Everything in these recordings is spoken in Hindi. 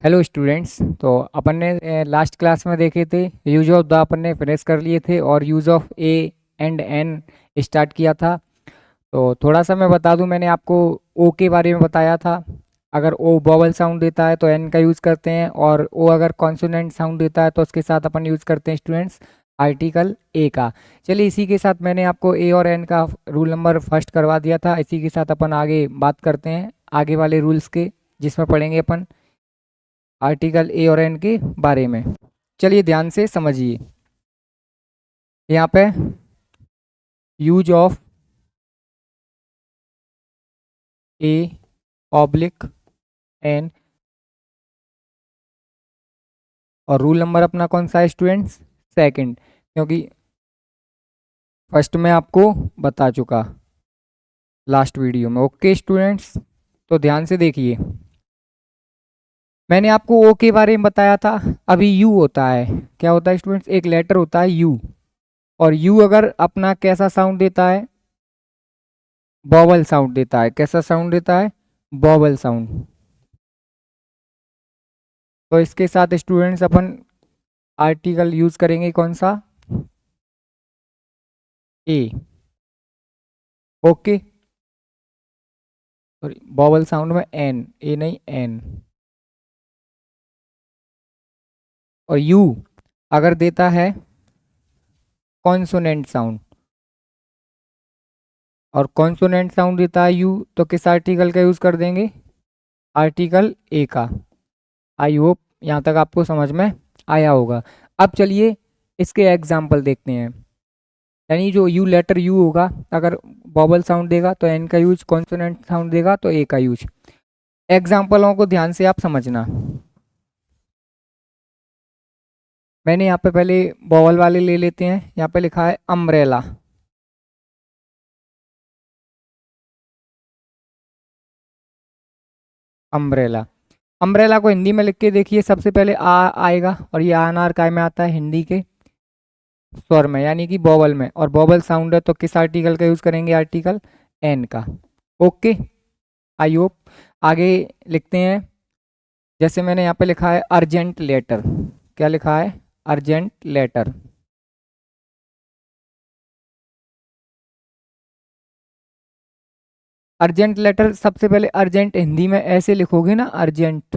Hello students. तो अपन ने लास्ट क्लास में देखे थे यूज ऑफ द, अपन ने फिनिश कर लिए थे और use of A and N start किया था। तो थोड़ा सा मैं बता दूं, मैंने आपको ओ के बारे में बताया था। अगर ओ वॉवल साउंड देता है तो एन का यूज़ करते हैं, और ओ अगर कॉन्सोनेंट साउंड देता है तो उसके साथ अपन यूज़ करते हैं स्टूडेंट्स आर्टिकल ए का। चलिए, इसी के साथ मैंने आपको ए और एन का रूल नंबर फर्स्ट करवा दिया था। इसी के साथ अपन आगे बात करते हैं आगे वाले रूल्स के, जिसमें पढ़ेंगे अपन आर्टिकल ए और एन के बारे में। चलिए ध्यान से समझिए। यहाँ पे use of A oblique N, और रूल नंबर अपना कौन सा है स्टूडेंट्स? सेकंड, क्योंकि फर्स्ट में आपको बता चुका लास्ट वीडियो में। ओके स्टूडेंट्स, तो ध्यान से देखिए। मैंने आपको ओ के बारे में बताया था। अभी यू होता है, क्या होता है स्टूडेंट्स? एक लेटर होता है यू, और यू अगर अपना कैसा साउंड देता है? वॉवल साउंड देता है। कैसा साउंड देता है? Vowel sound. तो इसके साथ स्टूडेंट्स अपन आर्टिकल यूज करेंगे कौन सा? ए। ओके, सॉरी, वॉवल साउंड में एन, ए नहीं एन। और यू अगर देता है कॉन्सोनेंट साउंड, और कॉन्सोनेंट साउंड देता है यू, तो किस आर्टिकल का यूज कर देंगे? आर्टिकल ए का। आई होप यहाँ तक आपको समझ में आया होगा। अब चलिए इसके एग्जाम्पल देखते हैं। यानी जो यू लेटर यू होगा, अगर वॉवल साउंड देगा तो एन का यूज, कॉन्सोनेंट साउंड देगा तो ए का यूज। एग्जाम्पलों को ध्यान से आप समझना। मैंने यहाँ पे पहले वॉवल वाले ले लेते हैं। यहाँ पे लिखा है अम्ब्रेला। अम्ब्रेला। अम्ब्रेला को हिंदी में लिख के देखिए, सबसे पहले आ आएगा, और ये आ अनार काय में आता है? हिंदी के स्वर में, यानी कि वॉवल में। और वॉवल साउंड है तो किस आर्टिकल का यूज करेंगे? आर्टिकल एन का। Okay, I hope. आगे लिखते हैं। जैसे मैंने यहाँ पे लिखा है अर्जेंट लेटर। क्या लिखा है? Urgent letter. अर्जेंट लेटर, सबसे पहले अर्जेंट हिंदी में ऐसे लिखोगे ना, अर्जेंट।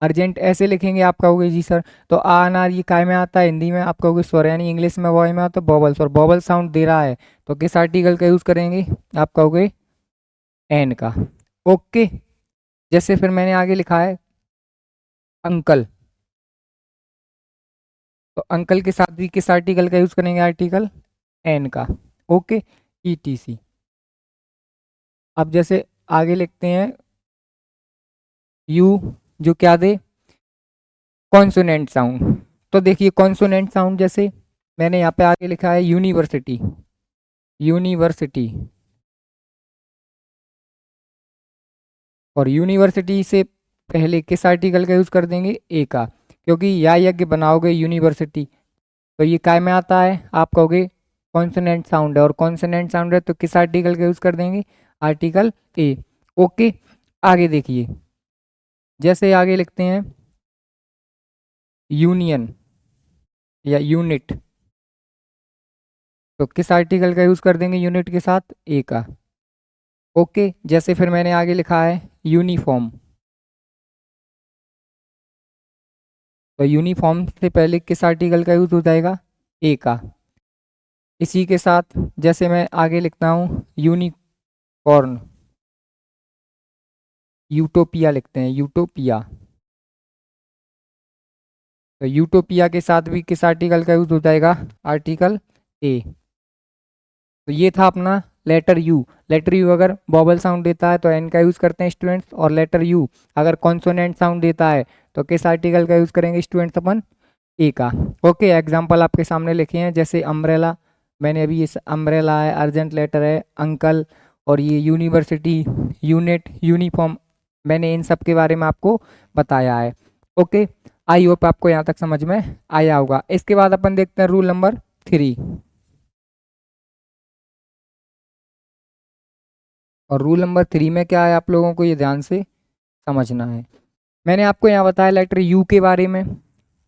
अर्जेंट ऐसे लिखेंगे, आप कहोगे जी सर, तो आ अनार ये काय में आता है? हिंदी में आप कहोगे स्वर, यानी इंग्लिश में वॉय में आता है बॉबल्स, और बॉबल साउंड दे रहा है तो किस आर्टिकल का यूज करेंगे? आप कहोगे एन का। ओके, जैसे फिर मैंने आगे लिखा है अंकल, तो अंकल के साथ भी किस आर्टिकल का यूज करेंगे? आर्टिकल एन का। Okay, etc. अब जैसे आगे लिखते हैं यू, जो क्या दे? Consonant sound. तो देखिए कॉन्सोनेंट साउंड, जैसे मैंने यहाँ पे आगे लिखा है यूनिवर्सिटी। यूनिवर्सिटी, और यूनिवर्सिटी से पहले किस आर्टिकल का यूज कर देंगे? ए का, क्योंकि या यज्ञ बनाओगे यूनिवर्सिटी, तो ये काय में आता है? आप कहोगे कॉन्सोनेंट साउंड है, और कॉन्सोनेंट साउंड है तो किस आर्टिकल का यूज कर देंगे? Article a. ओके, आगे देखिए। जैसे आगे लिखते हैं यूनियन या यूनिट, तो किस आर्टिकल का यूज कर देंगे यूनिट के साथ? ए का। ओके, जैसे फिर मैंने आगे लिखा है यूनिफॉर्म, तो यूनिफॉर्म से पहले किस आर्टिकल का यूज हो जाएगा? ए का। इसी के साथ जैसे मैं आगे लिखता हूँ यूनिकॉर्न, यूटोपिया लिखते हैं, यूटोपिया, तो यूटोपिया के साथ भी किस आर्टिकल का यूज हो जाएगा? Article a. तो ये था अपना लेटर यू। लेटर यू अगर वॉवल साउंड देता है तो एन का यूज करते हैं स्टूडेंट्स, और लेटर यू अगर कॉन्सोनेंट साउंड देता है तो किस आर्टिकल का यूज करेंगे स्टूडेंट्स? अपन ए का। ओके, एग्जाम्पल आपके सामने लिखे हैं, जैसे अम्ब्रेला, मैंने अभी ये अम्ब्रेला है, अर्जेंट लेटर है, अंकल, और ये यूनिवर्सिटी, यूनिट, यूनिफॉर्म, मैंने इन सब के बारे में आपको बताया है। ओके, आई होप आपको यहाँ तक समझ में आया होगा। इसके बाद अपन देखते हैं रूल नंबर 3। और रूल नंबर 3 में क्या है, आप लोगों को ये ध्यान से समझना है। मैंने आपको यहाँ बताया लेटर यू के बारे में,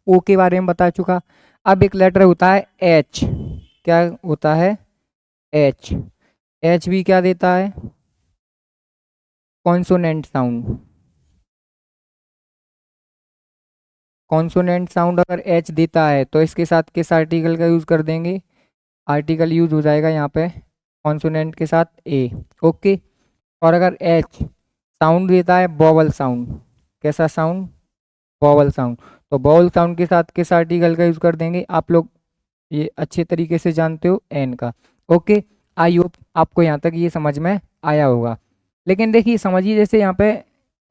ओ के बारे में बता चुका। अब एक लेटर होता है एच। क्या होता है? एच। एच भी क्या देता है? Consonant sound. कॉन्सोनेंट साउंड अगर एच देता है तो इसके साथ किस आर्टिकल का यूज़ कर देंगे? आर्टिकल यूज हो जाएगा यहाँ पे कॉन्सोनेंट के साथ ए। ओके। और अगर एच साउंड देता है वॉवल साउंड, कैसा साउंड? Vowel sound. तो वॉवल साउंड के साथ किस आर्टिकल का यूज कर देंगे? आप लोग ये अच्छे तरीके से जानते हो, एन का। ओके। आई होप आपको यहाँ तक ये समझ में आया होगा। लेकिन देखिए समझिए, जैसे यहाँ पे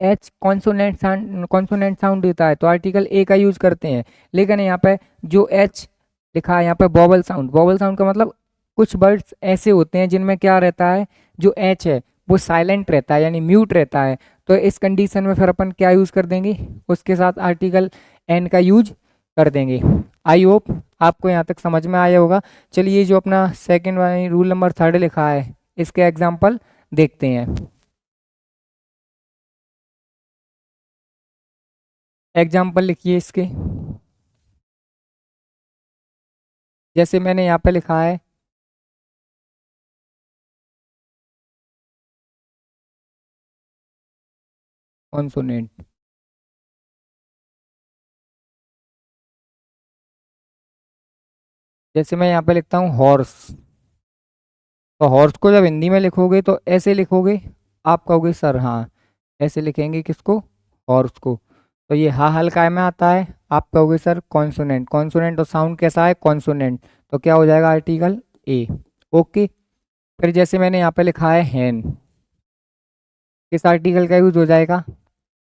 एच कॉन्सोनेंट साउंड देता है तो आर्टिकल ए का यूज करते हैं। लेकिन यहाँ पे जो एच लिखा है यहाँ पे वॉवल साउंड, वॉवल साउंड का मतलब कुछ वर्ड्स ऐसे होते हैं जिनमें क्या रहता है, जो एच है वो साइलेंट रहता है, यानी म्यूट रहता है। तो इस कंडीशन में फिर अपन क्या यूज कर देंगे? उसके साथ आर्टिकल एन का यूज कर देंगे। आई होप आपको यहाँ तक समझ में आया होगा। चलिए जो अपना सेकंड वाली रूल नंबर 3 लिखा है, इसके एग्जाम्पल देखते हैं। एग्जाम्पल लिखिए इसके। जैसे मैंने यहाँ पे लिखा है कॉन्सोनेंट। जैसे मैं यहाँ पे लिखता हूँ हॉर्स। तो हॉर्स को जब हिंदी में लिखोगे तो ऐसे लिखोगे, आप कहोगे सर हाँ ऐसे लिखेंगे किसको? हॉर्स को। तो ये हा हल्का में आता है, आप कहोगे सर कॉन्सोनेंट। कॉन्सोनेंट और साउंड कैसा है? कॉन्सोनेंट। तो क्या हो जाएगा? Article a. ओके। फिर जैसे मैंने यहाँ पे लिखा है हैन, किस आर्टिकल का यूज हो जाएगा?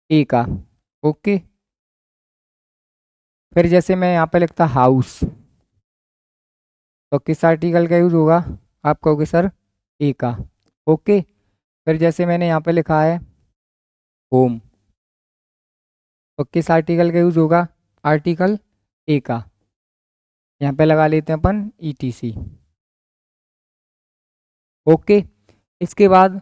ए का। ओके। फिर जैसे मैं यहाँ पे लिखता हाउस, तो किस आर्टिकल का यूज होगा? आप कहोगे सर ए का। ओके। फिर जैसे मैंने यहाँ पे लिखा है होम, तो किस आर्टिकल का यूज होगा? आर्टिकल ए का। यहाँ पे लगा लेते हैं अपन ईटीसी। ओके। इसके बाद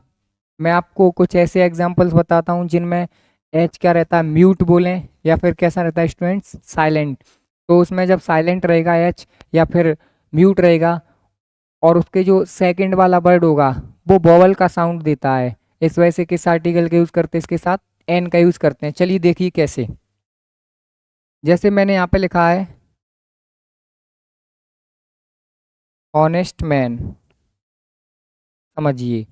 मैं आपको कुछ ऐसे एग्जांपल्स बताता हूँ जिनमें एच क्या रहता है? म्यूट बोलें, या फिर कैसा रहता है स्टूडेंट्स? साइलेंट। तो उसमें जब साइलेंट रहेगा एच, या फिर म्यूट रहेगा, और उसके जो सेकंड वाला वर्ड होगा वो वॉवल का साउंड देता है, इस वजह से किस आर्टिकल का यूज करते हैं? इसके साथ एन का यूज करते हैं। चलिए देखिए कैसे। जैसे मैंने यहाँ पे लिखा है ऑनेस्ट मैन, समझिए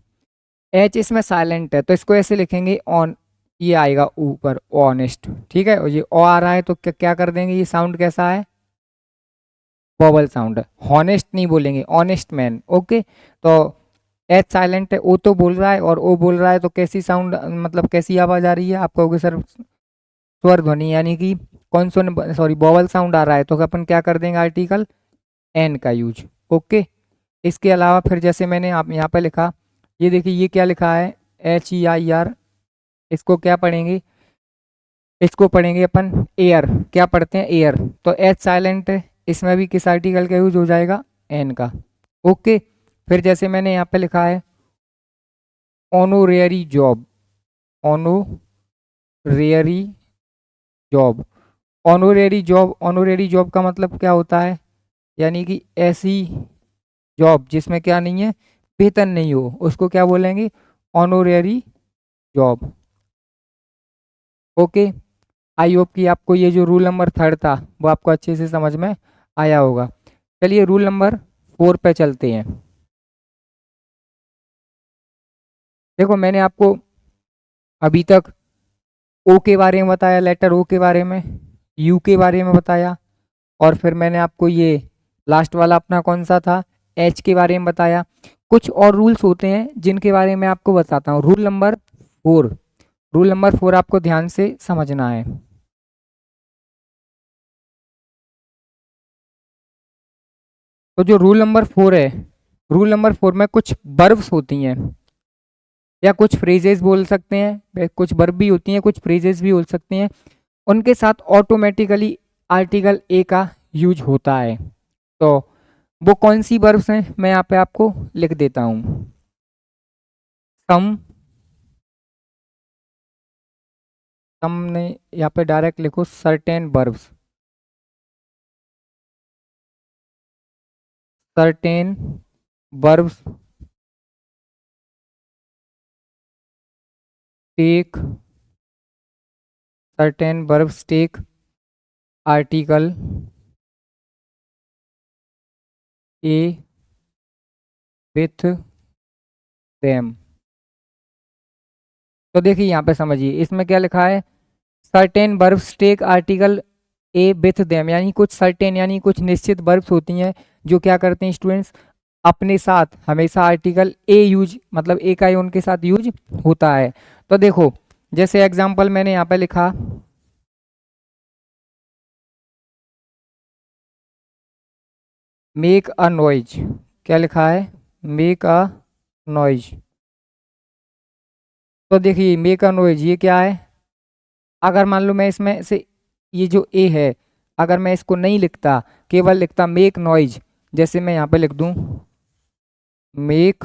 एच इसमें साइलेंट है तो इसको ऐसे लिखेंगे ऑन, ये आएगा ऊपर ऑनेस्ट, ठीक है। और ये ओ आ रहा है तो क्या कर देंगे? ये साउंड कैसा है? वॉवल साउंड है। हॉनेस्ट नहीं बोलेंगे, ऑनेस्ट मैन। ओके। तो एच साइलेंट है, ओ तो बोल रहा है और ओ बोल रहा है, तो कैसी साउंड, मतलब कैसी आवाज आ रही है? आप कहोगे सर स्वर ध्वनि, यानी कि कॉन्सोन सॉरी वॉवल साउंड आ रहा है। तो अपन क्या कर देंगे? आर्टिकल एन का यूज। ओके। इसके अलावा फिर जैसे मैंने आप यहाँ पे लिखा, ये देखिए ये क्या लिखा है? HEIR। इसको क्या पढ़ेंगे? इसको पढ़ेंगे अपन एयर। क्या पढ़ते हैं? एयर। तो एच साइलेंट है, इसमें भी किस आर्टिकल का यूज हो जाएगा? एन का। ओके। फिर जैसे मैंने यहाँ पे लिखा है ऑनोरेरी जॉब। ऑनोरेरी जॉब। ऑनोरेरी जॉब, ऑनोरेरी जॉब का मतलब क्या होता है? यानी कि ऐसी जॉब जिसमें क्या नहीं है, वेतन नहीं हो, उसको क्या बोलेंगे? ऑनोरेरी जॉब। ओके। आई होप कि आपको ये जो रूल नंबर 3 था वो आपको अच्छे से समझ में आया होगा। चलिए रूल नंबर 4 पे चलते हैं। देखो मैंने आपको अभी तक ओ के बारे में बताया, लेटर ओ के बारे में, यू के बारे में बताया, और फिर मैंने आपको ये लास्ट वाला अपना कौन सा था, एच के बारे में बताया। कुछ और रूल्स होते हैं जिनके बारे में आपको बताता हूँ। रूल नंबर 4, रूल नंबर 4 आपको ध्यान से समझना है। तो जो रूल नंबर 4 है, रूल नंबर 4 में कुछ वर्ब्स होती हैं, या कुछ फ्रेजेस बोल सकते हैं, कुछ वर्ब भी होती हैं, कुछ फ्रेजेस भी बोल सकते हैं। उनके साथ ऑटोमेटिकली आर्टिकल ए का यूज होता है। तो वो कौन सी वर्ब्स हैं मैं यहाँ पे आपको लिख देता हूँ। सम, हमने यहाँ पे डायरेक्ट लिखो certain verbs, certain verbs take, certain verbs take article A with them. तो देखिए यहाँ पे समझिए इसमें क्या लिखा है, certain verbs take article A with them, यानी कुछ सर्टेन यानी कुछ निश्चित वर्ब्स होती हैं जो क्या करते हैं स्टूडेंट्स, अपने साथ हमेशा आर्टिकल ए यूज, मतलब ए का ही उनके साथ यूज होता है। तो देखो जैसे एग्जांपल मैंने यहाँ पे लिखा, मेक अ नॉइज, क्या लिखा है, मेक अ नॉइज। तो देखिए मेक अ नॉइज ये क्या है, अगर मान लो मैं इसमें से ये जो ए है अगर मैं इसको नहीं लिखता, केवल लिखता मेक नॉइज, जैसे मैं यहाँ पे लिख दूं मेक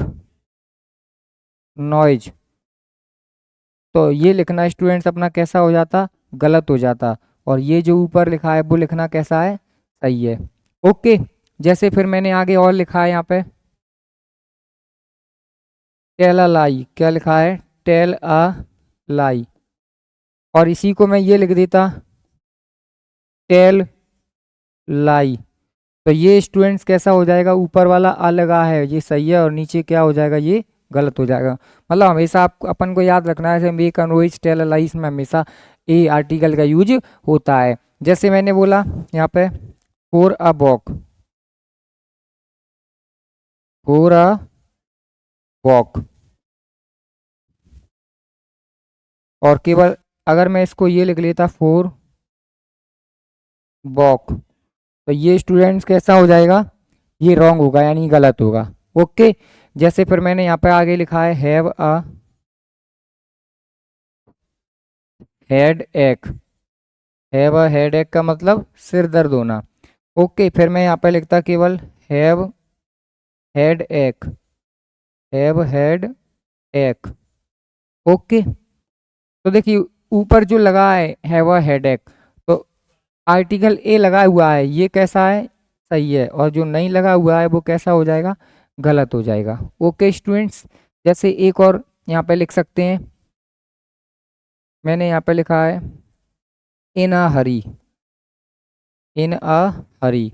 नॉइज, तो ये लिखना स्टूडेंट्स अपना कैसा हो जाता, गलत हो जाता, और ये जो ऊपर लिखा है वो लिखना कैसा है, सही है। ओके, जैसे फिर मैंने आगे और लिखा है यहाँ पे टेल अ लाई, क्या लिखा है, टेल अ लाई, और इसी को मैं ये लिख देता टेल लाई, तो ये स्टूडेंट्स कैसा हो जाएगा, ऊपर वाला आ लगा है ये सही है और नीचे क्या हो जाएगा, ये गलत हो जाएगा। मतलब हमेशा आप अपन को याद रखना है, मेक अनोइज टेल लाइस में हमेशा ए आर्टिकल का यूज होता है। जैसे मैंने बोला यहाँ पे four a walk, four a walk, और केवल अगर मैं इसको ये लिख लेता फोर वॉक, तो ये स्टूडेंट्स कैसा हो जाएगा, ये रॉन्ग होगा यानी गलत होगा। ओके, जैसे फिर मैंने यहाँ पे आगे लिखा है हैव अ हेड एक, हैव अ हेड एक का मतलब सिर दर्द होना। ओके, फिर मैं यहाँ पे लिखता केवल हैव हेड एक, हैव हेड एक। ओके, तो देखिए ऊपर जो लगा है हैव अ हेड एक, तो आर्टिकल ए लगा हुआ है ये कैसा है, सही है, और जो नहीं लगा हुआ है वो कैसा हो जाएगा, गलत हो जाएगा। ओके स्टूडेंट्स, जैसे एक और यहाँ पे लिख सकते हैं, मैंने यहाँ पे लिखा है इन अ हरी, इन अ हरी,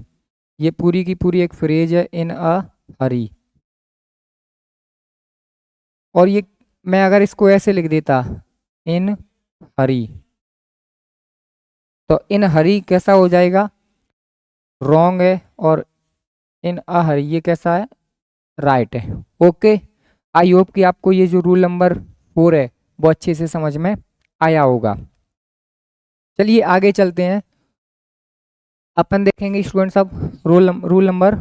ये पूरी की पूरी एक फ्रेज है इन अ हरी, और ये मैं अगर इसको ऐसे लिख देता इन हरी, तो इन हरी कैसा हो जाएगा, रॉन्ग है, और इन अ हरी ये कैसा है, राइट है। ओके, आई होप कि आपको ये जो रूल नंबर 4 है वो अच्छे से समझ में आया होगा। चलिए आगे चलते हैं, अपन देखेंगे स्टूडेंट्स अब रूल नंबर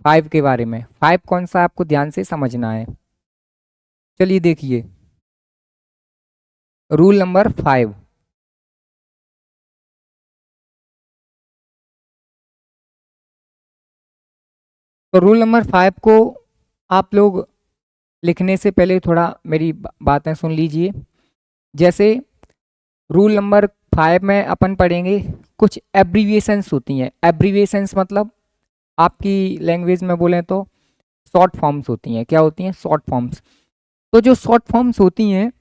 5 के बारे में। 5 कौन सा आपको ध्यान से समझना है, चलिए देखिए रूल नंबर 5। तो रूल नंबर 5 को आप लोग लिखने से पहले थोड़ा मेरी बातें सुन लीजिए। जैसे रूल नंबर 5 में अपन पढ़ेंगे कुछ एब्रीविएशंस होती हैं, एब्रीविएशंस मतलब आपकी लैंग्वेज में बोलें तो शॉर्ट फॉर्म्स होती हैं, क्या होती हैं, शॉर्ट फॉर्म्स। तो जो शॉर्ट फॉर्म्स होती हैं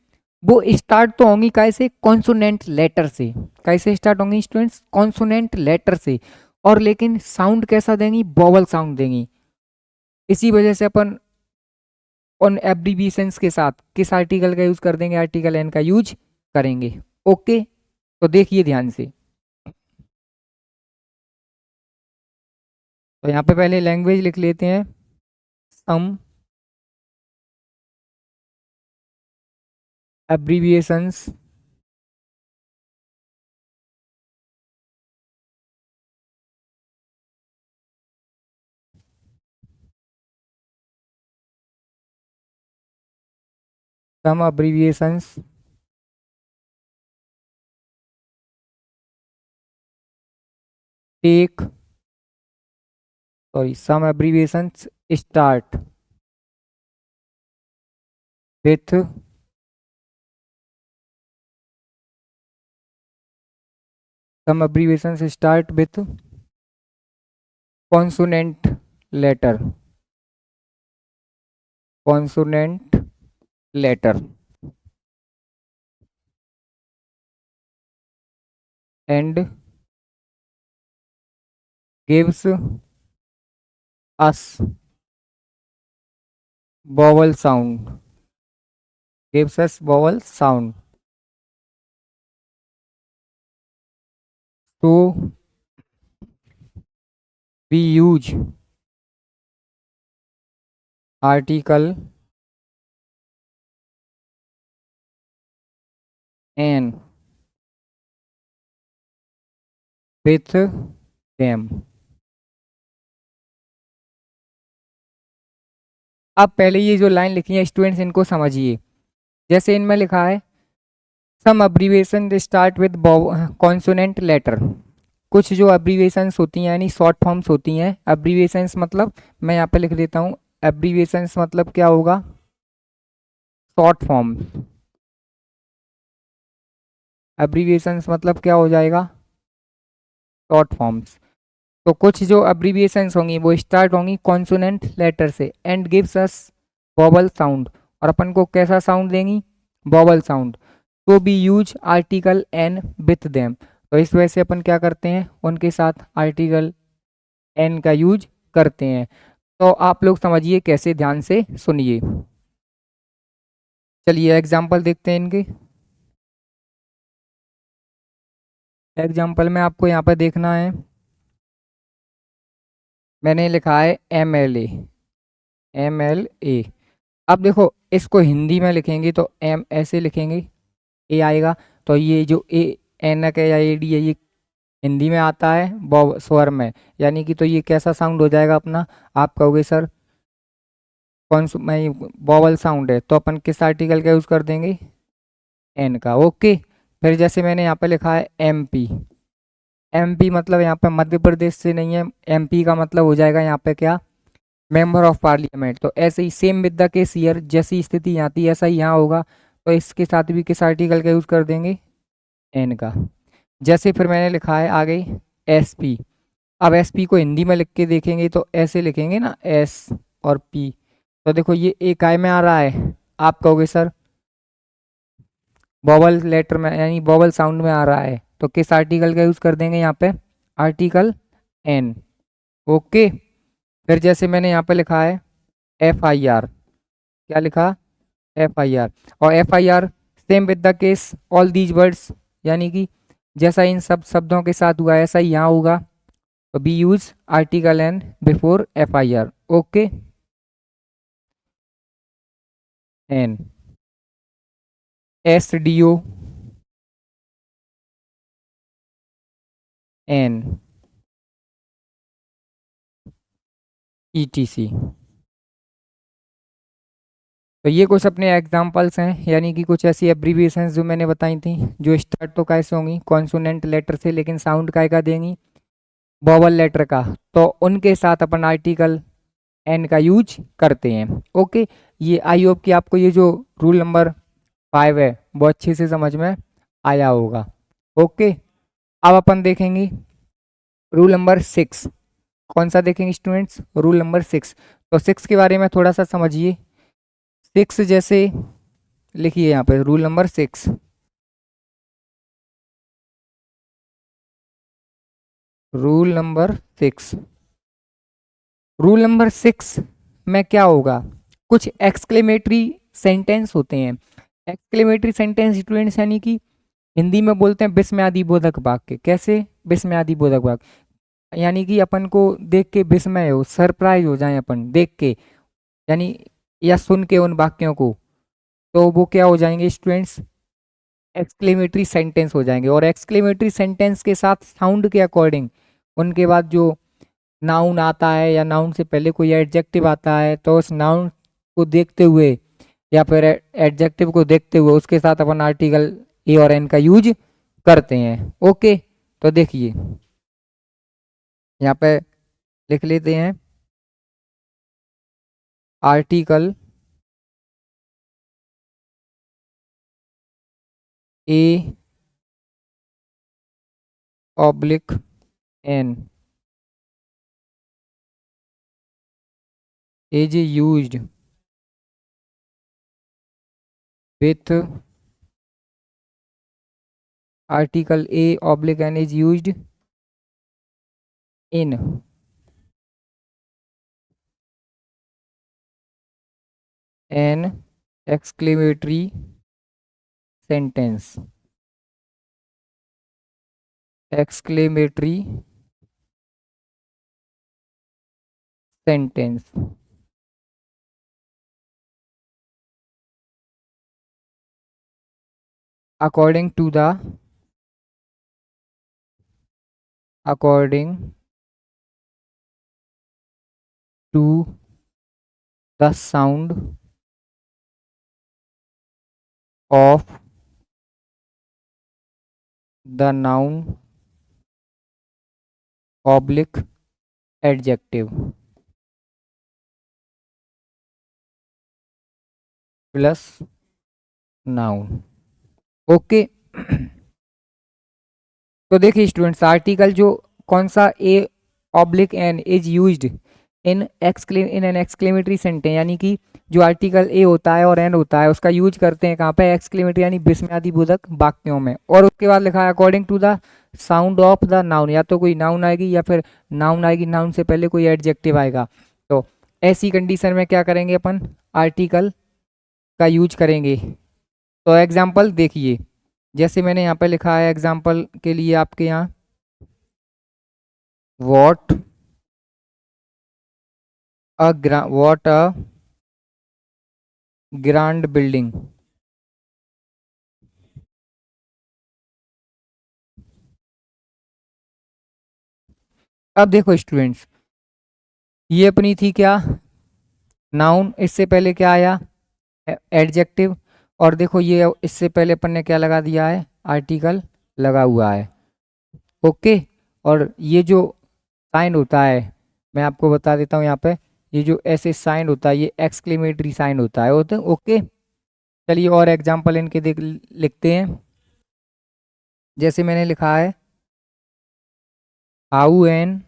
वो स्टार्ट तो होंगी कैसे, कॉन्सोनेंट लेटर से, कैसे स्टार्ट होंगी स्टूडेंट्स, कॉन्सोनेंट लेटर से, और लेकिन साउंड कैसा देंगी, वोवल साउंड देंगी। इसी वजह से अपन उन एब्रीविएशंस के साथ किस आर्टिकल का यूज कर देंगे, आर्टिकल एन का यूज करेंगे। ओके, तो देखिए ध्यान से, तो यहाँ पे पहले लैंग्वेज लिख लेते हैं, some abbreviations some abbreviations take, sorry some abbreviations start with some abbreviations start with consonant letter, consonant letter, and gives us vowel sound, gives us vowel sound. So we use article and with them. अब पहले ये जो लाइन लिखी है स्टूडेंट्स इनको समझिए। जैसे इनमें लिखा है some abbreviation start with consonant letter. कुछ जो अब्रीविएशंस होती हैं यानी शॉर्ट फॉर्म्स होती हैं। अब्रीविएशंस मतलब मैं यहाँ पे लिख देता हूँ, अब्रीविएशंस मतलब क्या होगा, शॉर्ट फॉर्म। अब्रीविएशंस मतलब क्या हो जाएगा, शॉर्ट फॉर्म्स। तो कुछ जो अब्रीविएशंस होंगी वो स्टार्ट होंगी कॉन्सोनेंट लेटर से and gives us vowel sound, और अपन को कैसा साउंड देंगी, वॉवल साउंड। तो B use article N with them. तो इस वजह से अपन क्या करते हैं, उनके साथ आर्टिकल एन का यूज करते हैं। तो आप लोग समझिए कैसे, ध्यान से सुनिए। चलिए एग्जाम्पल देखते हैं इनके। एग्जाम्पल में आपको यहाँ पर देखना है, मैंने लिखा है M L A, M L A. अब देखो इसको हिंदी में लिखेंगे तो एम ऐसे लिखेंगे, ए आएगा। तो ये जो ए एन है या ए डी है ये हिंदी में आता है स्वर में, यानी कि तो ये कैसा साउंड हो जाएगा अपना। आप कहोगे सर कौन सा मैं वॉवल साउंड है, तो अपन किस आर्टिकल का यूज़ कर देंगे, एन का। ओके। फिर जैसे मैंने यहाँ पे लिखा है एम पी, एम पी मतलब यहाँ पे मध्य प्रदेश से नहीं है, एम पी का मतलब हो जाएगा यहाँ पे क्या, मेंबर ऑफ पार्लियामेंट। तो ऐसे ही same with the case here, जैसी स्थिति यहाँ थी ऐसा ही यहाँ होगा। तो इसके साथ भी किस आर्टिकल का यूज़ कर देंगे, एन का। जैसे फिर मैंने लिखा है आगे एस पी। अब एस पी को हिंदी में लिख के देखेंगे तो ऐसे लिखेंगे ना, एस और पी। तो देखो ये एक काय में आ रहा है, आप कहोगे सर वॉवल लेटर में यानी वॉवल साउंड में आ रहा है, तो किस आर्टिकल का यूज़ कर देंगे यहाँ पे, आर्टिकल एन। ओके। फिर जैसे मैंने यहाँ पे लिखा है एफ आई आर, क्या लिखा, एफ आई आर। और F I are same with the case all these words, यानी कि जैसा इन सब शब्दों के साथ हुआ ऐसा ही यहाँ होगा। तो B use article N before F I R. Okay, N, S D O, N, E T C. तो ये कुछ अपने एग्जाम्पल्स हैं, यानी कि कुछ ऐसी एब्रीविएशंस जो मैंने बताई थी, जो स्टार्ट तो कैसे होंगी कॉन्सोनेंट लेटर से, लेकिन साउंड काय का देंगी, वॉवल लेटर का। तो उनके साथ अपन आर्टिकल एन का यूज करते हैं। ओके। ये आई होप कि आपको ये जो रूल नंबर 5 है वो अच्छे से समझ में आया होगा। ओके। अब अपन देखेंगे रूल नंबर 6। कौन सा देखेंगे स्टूडेंट्स, रूल नंबर 6। तो 6 के बारे में थोड़ा सा समझिए। 6 जैसे लिखिए यहाँ पे rule number 6। Rule number 6, rule number 6 में क्या होगा, कुछ एक्सक्लेमेटरी सेंटेंस होते हैं। एक्सक्लेमेटरी सेंटेंस स्टूडेंट्स यानी कि हिंदी में बोलते हैं विस्मयादि बोधक वाक्य। कैसे, विस्मयादि बोधक वाक्य, यानी कि अपन को देख के विस्मय हो, सरप्राइज हो जाए अपन देख के, यानी या सुन के उन वाक्यों को, तो वो क्या हो जाएंगे स्टूडेंट्स, एक्सक्लेमेटरी सेंटेंस हो जाएंगे। और एक्सक्लेमेटरी सेंटेंस के साथ साउंड के अकॉर्डिंग उनके बाद जो नाउन आता है या नाउन से पहले कोई एडजेक्टिव आता है, तो उस नाउन को देखते हुए या फिर एडजेक्टिव को देखते हुए उसके साथ अपन आर्टिकल ए और एन का यूज करते हैं। ओके। तो देखिए यहाँ पे लिख लेते हैं article a oblique an is used with article A oblique N is used in an exclamatory sentence. Exclamatory sentence. According to the sound of the noun oblique adjective plus noun. Okay तो देखिए स्टूडेंट्स, आर्टिकल जो कौन सा a oblique an is used in an exclamatory sentence, यानी कि जो आर्टिकल ए होता है और एन होता है उसका यूज करते हैं कहाँ पे, एक्सक्लेमेटरी यानी विस्मयादि बोधक वाक्यों में। और उसके बाद लिखा है according to the sound of the noun, या तो कोई नाउन आएगी या फिर नाउन आएगी, नाउन से पहले कोई एडजेक्टिव आएगा। तो ऐसी कंडीशन में क्या करेंगे अपन, आर्टिकल का यूज करेंगे। तो एग्जाम्पल देखिए, जैसे मैंने यहाँ पे लिखा है एग्जाम्पल के लिए आपके यहाँ, वॉट अ ग्रांड बिल्डिंग। अब देखो स्टूडेंट्स, ये अपनी थी क्या, नाउन, इससे पहले क्या आया, एडजेक्टिव, और देखो ये इससे पहले अपन ने क्या लगा दिया है, आर्टिकल लगा हुआ है। ओके, और ये जो साइन होता है मैं आपको बता देता हूँ यहाँ पे, ये जो ऐसे साइन होता है ये एक्सक्लेमेटरी साइन होता है। ओके, चलिए और एग्जांपल इनके देख लिखते हैं। जैसे मैंने लिखा है, हाउ एन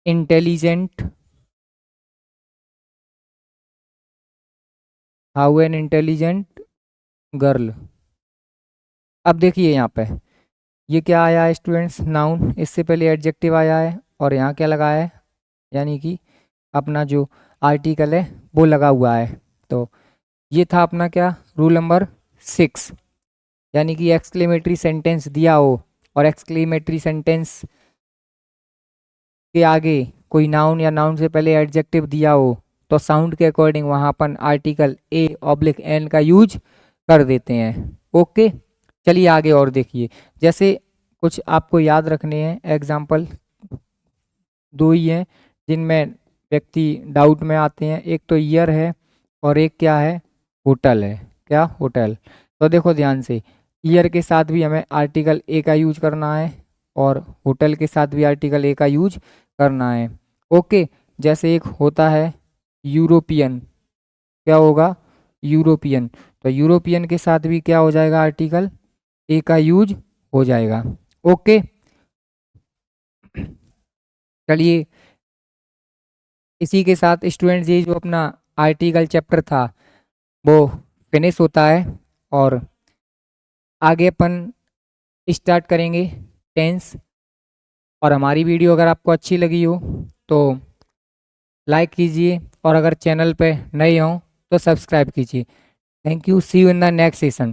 इंटेलिजेंट गर्ल। अब देखिए यहाँ पे ये क्या आया है स्टूडेंट्स, नाउन, इससे पहले एडजेक्टिव आया है और यहाँ क्या लगा है, यानी कि अपना जो आर्टिकल है वो लगा हुआ है। तो ये था अपना क्या, रूल नंबर 6, यानी कि एक्सक्लेमेटरी सेंटेंस दिया हो और एक्सक्लेमेटरी सेंटेंस के आगे कोई नाउन या नाउन से पहले एडजेक्टिव दिया हो तो साउंड के अकॉर्डिंग वहाँ अपन आर्टिकल ए ऑब्लिक एन का यूज कर देते हैं। ओके, चलिए आगे और देखिए, जैसे कुछ आपको याद रखने हैं एग्जाम्पल, दो ही हैं जिनमें व्यक्ति डाउट में आते हैं, एक तो ईयर है और एक क्या है, होटल है। क्या, होटल। तो देखो ध्यान से, ईयर के साथ भी हमें आर्टिकल ए का यूज करना है और होटल के साथ भी आर्टिकल ए का यूज करना है। ओके, जैसे एक होता है यूरोपियन, क्या होगा, यूरोपियन, तो यूरोपियन के साथ भी क्या हो जाएगा, आर्टिकल ए का यूज हो जाएगा। ओके, चलिए इसी के साथ स्टूडेंट्स ये जो अपना आर्टिकल चैप्टर था वो फिनिश होता है और आगे अपन स्टार्ट करेंगे टेंस। और हमारी वीडियो अगर आपको अच्छी लगी हो तो लाइक कीजिए और अगर चैनल पे नए हों तो सब्सक्राइब कीजिए। Thank you, see you in the next session.